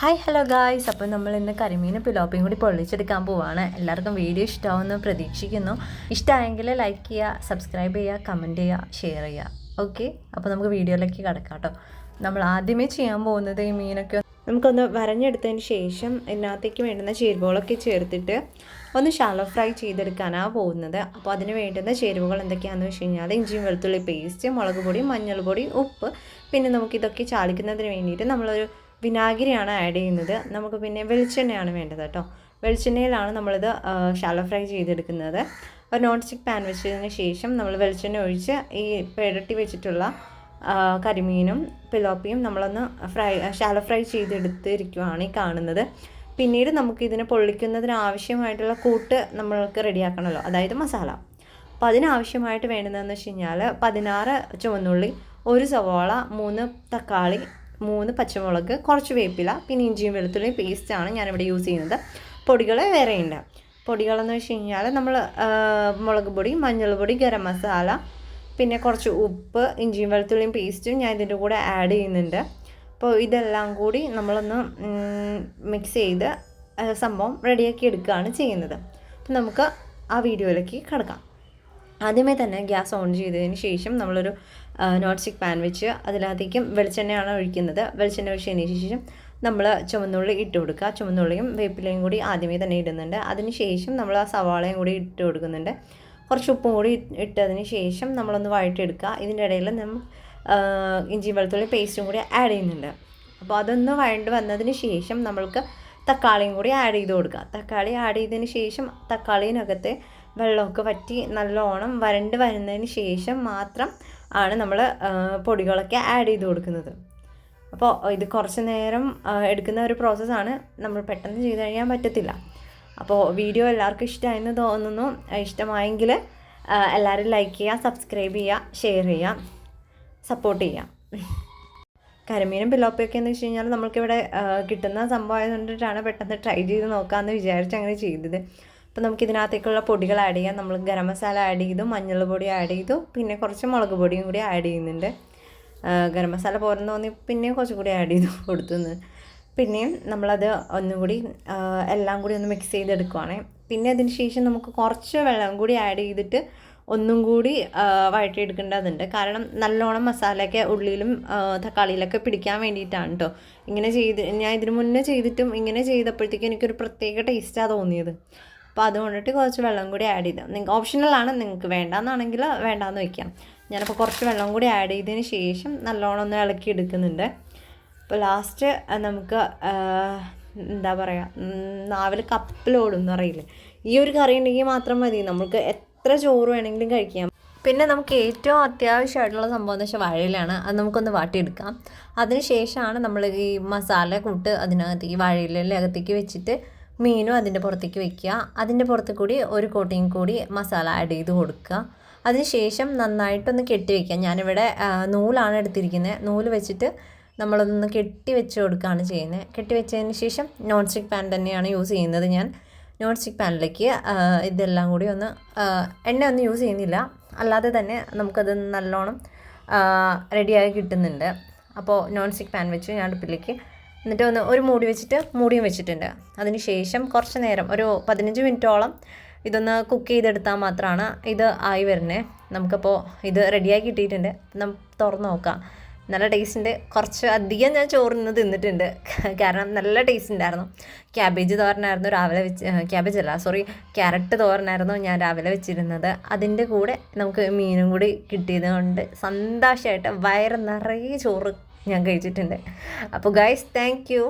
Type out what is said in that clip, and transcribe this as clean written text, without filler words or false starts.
Hi hello guys, അപ്പോൾ നമ്മൾ ഇന്ന് കരിമീനും പിലോപ്പിയും കൂടി പൊള്ളിച്ചെടുക്കാൻ പോവാണ്. എല്ലാവർക്കും വീഡിയോ ഇഷ്ടമാവുമെന്ന് പ്രതീക്ഷിക്കുന്നു. ഇഷ്ടമായെങ്കിൽ ലൈക്ക് ചെയ്യുക, സബ്സ്ക്രൈബ് ചെയ്യുക, കമൻറ്റ് ചെയ്യുക, ഷെയർ ചെയ്യുക. ഓക്കെ, അപ്പോൾ നമുക്ക് വീഡിയോയിലേക്ക് കിടക്കാം കേട്ടോ. നമ്മൾ ആദ്യമേ ചെയ്യാൻ പോകുന്നത് ഈ മീനൊക്കെ നമുക്കൊന്ന് വരഞ്ഞെടുത്തതിന് ശേഷം ഇതിനകത്തേക്ക് വേണ്ടുന്ന ചേരുവകളൊക്കെ ചേർത്തിട്ട് ഒന്ന് ഷാലോ ഫ്രൈ ചെയ്തെടുക്കാനാണ് പോകുന്നത്. അപ്പോൾ അതിന് വേണ്ടുന്ന ചേരുവകൾ എന്തൊക്കെയാണെന്ന് വെച്ച് കഴിഞ്ഞാൽ ഇഞ്ചിയും വെളുത്തുള്ളി പേസ്റ്റ്, മുളക് പൊടി, മഞ്ഞൾപ്പൊടി, ഉപ്പ്, പിന്നെ നമുക്കിതൊക്കെ ചാലിക്കുന്നതിന് വേണ്ടിയിട്ട് നമ്മളൊരു വിനാഗിരിയാണ് ആഡ് ചെയ്യുന്നത്. നമുക്ക് പിന്നെ വെളിച്ചെണ്ണയാണ് വേണ്ടത് കേട്ടോ. വെളിച്ചെണ്ണയിലാണ് നമ്മളിത് ഷാലോ ഫ്രൈ ചെയ്തെടുക്കുന്നത്. ഒരു നോൺ സ്റ്റിക്ക് പാൻ വെച്ചതിന് ശേഷം നമ്മൾ വെളിച്ചെണ്ണ ഒഴിച്ച് ഈ പുരട്ടി വെച്ചിട്ടുള്ള കരിമീനും പിലോപ്പിയും നമ്മളൊന്ന് ഷാലോ ഫ്രൈ ചെയ്തെടുത്തിരിക്കുകയാണ് ഈ കാണുന്നത്. പിന്നീട് നമുക്കിതിനെ പൊള്ളിക്കുന്നതിന് ആവശ്യമായിട്ടുള്ള കൂട്ട് നമ്മൾക്ക് റെഡിയാക്കണമല്ലോ, അതായത് മസാല. അപ്പോൾ അതിനാവശ്യമായിട്ട് വേണ്ടതെന്ന് വെച്ച് കഴിഞ്ഞാൽ 16 ചുവന്നുള്ളി, 1 സവാള, 3 തക്കാളി, 3 പച്ചമുളക്, കുറച്ച് വേപ്പില, പിന്നെ ഇഞ്ചിയും വെളുത്തുള്ളിയും പേസ്റ്റാണ് ഞാനിവിടെ യൂസ് ചെയ്യുന്നത്. പൊടികൾ വേറെയുണ്ട്. പൊടികളെന്ന് വെച്ച് കഴിഞ്ഞാൽ നമ്മൾ മുളക് പൊടി, മഞ്ഞൾപ്പൊടി, ഗരം മസാല, പിന്നെ കുറച്ച് ഉപ്പ്, ഇഞ്ചിയും വെളുത്തുള്ളിയും പേസ്റ്റും ഞാൻ ഇതിൻ്റെ കൂടെ ആഡ് ചെയ്യുന്നുണ്ട്. അപ്പോൾ ഇതെല്ലാം കൂടി നമ്മളൊന്ന് മിക്സ് ചെയ്ത് സംഭവം റെഡിയാക്കി എടുക്കുകയാണ് ചെയ്യുന്നത്. അപ്പോൾ നമുക്ക് ആ വീഡിയോയിലേക്ക് കിടക്കാം. ആദ്യമേ തന്നെ ഗ്യാസ് ഓൺ ചെയ്തതിന് ശേഷം നമ്മളൊരു നോൺ സ്റ്റിക്ക് പാൻ വെച്ച് അതിനകത്തേക്കും വെളിച്ചെണ്ണയാണ് ഒഴിക്കുന്നത്. വെളിച്ചെണ്ണ ഒഴിച്ചതിന് ശേഷം നമ്മൾ ചുവന്നുള്ളി ഇട്ട് കൊടുക്കുക. ചുവന്നുള്ളിയും വേപ്പിലയും കൂടി ആദ്യമേ തന്നെ ഇടുന്നുണ്ട്. അതിന് ശേഷം നമ്മൾ ആ സവാളയും കൂടി ഇട്ട് കൊടുക്കുന്നുണ്ട്. കുറച്ച് ഉപ്പും കൂടി ഇട്ടതിന് ശേഷം നമ്മളൊന്ന് വഴറ്റിയെടുക്കുക. ഇതിൻ്റെ ഇടയിൽ നമ്മൾ ഇഞ്ചി വെളുത്തുള്ളി പേസ്റ്റും കൂടി ആഡ് ചെയ്യുന്നുണ്ട്. അപ്പോൾ അതൊന്ന് വഴണ്ട് വന്നതിന് ശേഷം നമ്മൾക്ക് തക്കാളിയും കൂടി ആഡ് ചെയ്ത് കൊടുക്കുക. തക്കാളി ആഡ് ചെയ്തതിന് ശേഷം തക്കാളിനകത്തെ വെള്ളമൊക്കെ വറ്റി നല്ലോണം വരണ്ട് വരുന്നതിന് ശേഷം മാത്രം ആണ് നമ്മൾ പൊടികളൊക്കെ ആഡ് ചെയ്ത് കൊടുക്കുന്നത്. അപ്പോൾ ഇത് കുറച്ച് നേരം എടുക്കുന്ന ഒരു പ്രോസസ്സാണ്. നമ്മൾ പെട്ടെന്ന് ചെയ്ത് കഴിയാൻ പറ്റത്തില്ല. അപ്പോൾ വീഡിയോ എല്ലാവർക്കും ഇഷ്ടമായെന്ന് തോന്നുന്നു. ഇഷ്ടമായെങ്കിൽ എല്ലാവരും ലൈക്ക് ചെയ്യുക, സബ്സ്ക്രൈബ് ചെയ്യുക, ഷെയർ ചെയ്യുക, സപ്പോർട്ട് ചെയ്യുക. കരിമീനും പിലോപ്പിയൊക്കെ എന്ന് വെച്ച് കഴിഞ്ഞാൽ നമ്മൾക്കിവിടെ കിട്ടുന്ന സംഭവം കൊണ്ടിട്ടാണ് പെട്ടെന്ന് ട്രൈ ചെയ്ത് നോക്കാമെന്ന് വിചാരിച്ച് അങ്ങനെ ചെയ്തത്. അപ്പോൾ നമുക്കിതിനകത്തേക്കുള്ള പൊടികൾ ആഡ് ചെയ്യാം. നമ്മൾ ഗരം മസാല ആഡ് ചെയ്തു, മഞ്ഞൾ പൊടി ആഡ് ചെയ്തു, പിന്നെ കുറച്ച് മുളക് പൊടിയും കൂടി ആഡ് ചെയ്യുന്നുണ്ട്. ഗരം മസാല പോരെന്ന് തോന്നി പിന്നെ കുറച്ചും കൂടി ആഡ് ചെയ്ത് കൊടുത്തുനിന്ന് പിന്നെയും നമ്മളത് ഒന്നും കൂടി എല്ലാം കൂടി ഒന്ന് മിക്സ് ചെയ്തെടുക്കുവാണേ. പിന്നെ അതിന് ശേഷം നമുക്ക് കുറച്ച് വെള്ളം കൂടി ആഡ് ചെയ്തിട്ട് ഒന്നും കൂടി വഴറ്റിയെടുക്കേണ്ടതുണ്ട്. കാരണം നല്ലോണം മസാലയൊക്കെ ഉള്ളിയിലും തക്കാളിയിലൊക്കെ പിടിക്കാൻ വേണ്ടിയിട്ടാണ് കേട്ടോ. ഇങ്ങനെ ഞാൻ ഇതിന് മുന്നേ ചെയ്തിട്ടും ഇങ്ങനെ ചെയ്തപ്പോഴത്തേക്കും എനിക്കൊരു പ്രത്യേക ടേസ്റ്റാണ് തോന്നിയത്. അപ്പോൾ അതുകൊണ്ടിട്ട് കുറച്ച് വെള്ളം കൂടി ആഡ് ചെയ്താൽ നിങ്ങൾക്ക് ഓപ്ഷണലാണ്. നിങ്ങൾക്ക് വേണ്ടാന്നാണെങ്കിൽ വേണ്ടാന്ന് വയ്ക്കാം. ഞാനിപ്പോൾ കുറച്ച് വെള്ളം കൂടി ആഡ് ചെയ്തതിന് ശേഷം നല്ലോണം ഒന്ന് ഇളക്കി എടുക്കുന്നുണ്ട്. അപ്പോൾ ലാസ്റ്റ് നമുക്ക് എന്താ പറയുക, നാവിൽ കപ്പലോടും എന്ന് അറിയില്ലേ, ഈ ഒരു കറി ഉണ്ടെങ്കിൽ മാത്രം മതി. നമുക്ക് എത്ര ചോറ് വേണമെങ്കിലും കഴിക്കാം. പിന്നെ നമുക്ക് ഏറ്റവും അത്യാവശ്യമായിട്ടുള്ള സംഭവം എന്ന് വെച്ചാൽ വാഴയിലാണ്. അത് നമുക്കൊന്ന് വാട്ടിയെടുക്കാം. അതിന് ശേഷമാണ് നമ്മൾ ഈ മസാല കൂട്ട് അതിനകത്തേക്ക് വാഴയിലെ അകത്തേക്ക് വെച്ചിട്ട് മീനും അതിൻ്റെ പുറത്തേക്ക് വെക്കുക. അതിൻ്റെ പുറത്ത് കൂടി ഒരു കോട്ടിങ് കൂടി മസാല ആഡ് ചെയ്ത് കൊടുക്കുക. അതിന് ശേഷം നന്നായിട്ടൊന്ന് കെട്ടി വയ്ക്കുക. ഞാനിവിടെ നൂലാണ് എടുത്തിരിക്കുന്നത്. നൂല് വെച്ചിട്ട് നമ്മളൊന്ന് കെട്ടി വെച്ച് കൊടുക്കുകയാണ് ചെയ്യുന്നത്. കെട്ടി വെച്ചതിന് ശേഷം നോൺ സ്റ്റിക്ക് പാൻ തന്നെയാണ് യൂസ് ചെയ്യുന്നത്. ഞാൻ നോൺ സ്റ്റിക്ക് പാനിലേക്ക് ഇതെല്ലാം കൂടി ഒന്ന് എണ്ണ ഒന്നും യൂസ് ചെയ്യുന്നില്ല, അല്ലാതെ തന്നെ നമുക്കത് നല്ലോണം റെഡിയായി കിട്ടുന്നുണ്ട്. അപ്പോൾ നോൺ സ്റ്റിക്ക് പാൻ വെച്ച് ഞാൻ അടുപ്പിലേക്ക് എന്നിട്ട് ഒരു മൂടി വെച്ചിട്ട് മൂടിയും വെച്ചിട്ടുണ്ട്. അതിന് ശേഷം കുറച്ച് നേരം ഒരു 15 മിനിറ്റോളം ഇതൊന്ന് കുക്ക് ചെയ്തെടുത്താൽ മാത്രമാണ് ഇത് ആയി വരുന്നത്. നമുക്കപ്പോൾ ഇത് റെഡിയായി കിട്ടിയിട്ടുണ്ട്. നമുക്ക് തുറന്ന് നോക്കാം. നല്ല ടേസ്റ്റിൻ്റെ കുറച്ച് അധികം ഞാൻ ചോറിന്ന് തിന്നിട്ടുണ്ട്. കാരണം നല്ല ടേസ്റ്റ് ഉണ്ടായിരുന്നു. ക്യാബേജ് തോരനായിരുന്നു രാവിലെ ക്യാരറ്റ് തോരനായിരുന്നു ഞാൻ രാവിലെ വെച്ചിരുന്നത്. അതിൻ്റെ കൂടെ നമുക്ക് മീനും കൂടി കിട്ടിയത് കൊണ്ട് സന്തോഷമായിട്ട് വയറ് നിറയെ ചോറ് ഞാൻ കഴിച്ചിട്ടുണ്ട്. അപ്പോൾ ഗൈസ്, താങ്ക് യു.